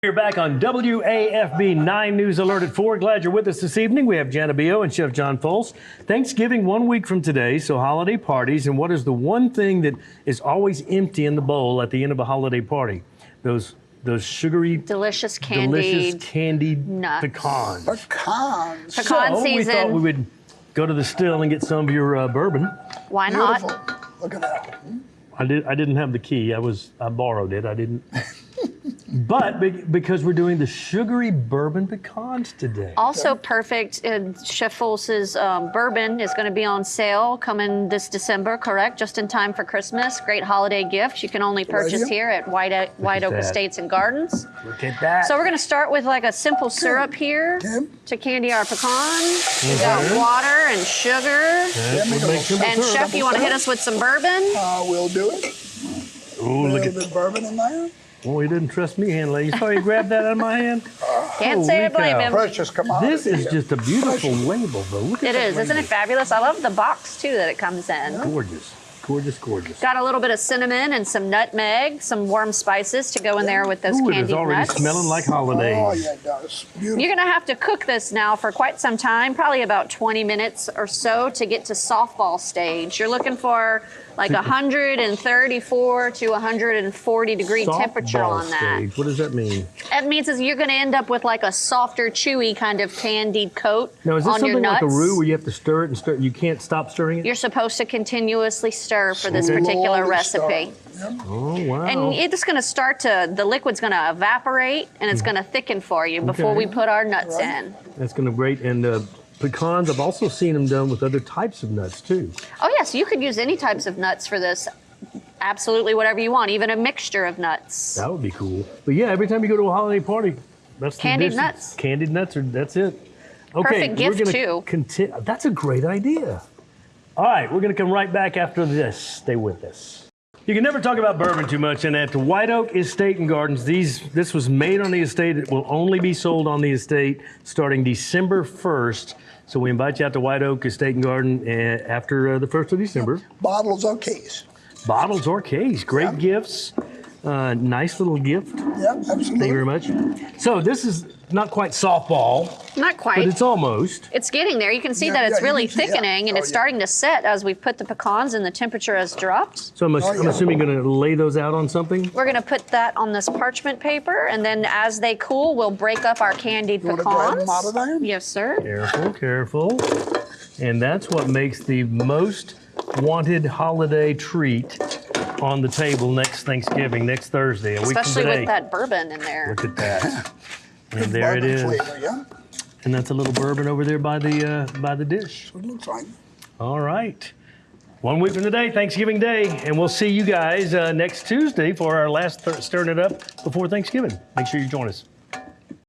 You're back on WAFB 9 News Alert at 4. Glad you're with us this evening. We have Jana Bio and Chef John Foles. Thanksgiving 1 week from today, so holiday parties. And what is the one thing that is always empty in the bowl at the end of a holiday party? Those sugary, delicious candied nuts. Pecans. Pecan so season. We thought we would go to the still and get some of your bourbon. Why not? Beautiful. Look at that. I didn't have the key. I borrowed it. I didn't. But because we're doing the sugary bourbon pecans today. Also perfect. Chef Foles's bourbon is going to be on sale coming this December, correct? Just in time for Christmas. Great holiday gift. You can only purchase here at White Oak Estates and Gardens. Look at that. So we're going to start with like a simple syrup here to candy our pecans. We've got water and sugar. And Chef, you want to hit us with some bourbon? We'll do it. Ooh, look at the bourbon in there. Oh, he didn't trust me, handling. You saw he grabbed that out of my hand? Can't say I blame him. Precious commodity. This is just a beautiful label, though. Look at it is. Isn't it fabulous? I love the box, too, that it comes in. Gorgeous. Gorgeous, gorgeous. Got a little bit of cinnamon and some nutmeg, some warm spices to go in there with those Ooh, candied it is already nuts. smelling like holidays. Oh, yeah, it does. Beautiful. You're going to have to cook this now for quite some time, probably about 20 minutes or so to get to softball stage. You're looking for like 134 to 140 degree temperature on that. Stage. What does that mean? That means is you're going to end up with like a softer, chewy kind of candied coat now, is this on your something nuts. like a roux where you have to stir it and stir? You can't stop stirring it? You're supposed to continuously stir for this particular recipe. Oh, wow. And it's going to start to, the liquid's going to evaporate and it's going to thicken for you before we put our nuts in. That's going to be great. And pecans, I've also seen them done with other types of nuts, too. Oh, yes, you could use any types of nuts for this. Absolutely whatever you want, even a mixture of nuts. That would be cool. But yeah, every time you go to a holiday party, that's the candied dish. nuts. Candied nuts, that's it. Okay, perfect gift, too. That's a great idea. All right, we're going to come right back after this. Stay with us. You can never talk about bourbon too much, and at the White Oak Estate and Gardens, this was made on the estate. It will only be sold on the estate starting December 1st. So we invite you out to White Oak Estate and Garden after the 1st of December. Bottles or case. Bottles or case. Great gifts. Nice little gift. Yeah, absolutely. Thank you very much. So this is not quite softball. Not quite. But it's almost. It's getting there. You can see that it's really thickening and it's starting to set as we've put the pecans and the temperature has dropped. So I'm assuming you're going to lay those out on something? We're going to put that on this parchment paper, and then as they cool, we'll break up our candied pecans. Want to them out of there? Yes, sir. Careful, careful. And that's what makes the most wanted holiday treat on the table next Thanksgiving, next Thursday, a week from today. Especially with that bourbon in there. Look at that. And there it is. Flavor, and that's a little bourbon over there by the dish. It looks like. All right. 1 week from today, Thanksgiving Day, and we'll see you guys next Tuesday for our last Stirring It Up before Thanksgiving. Make sure you join us.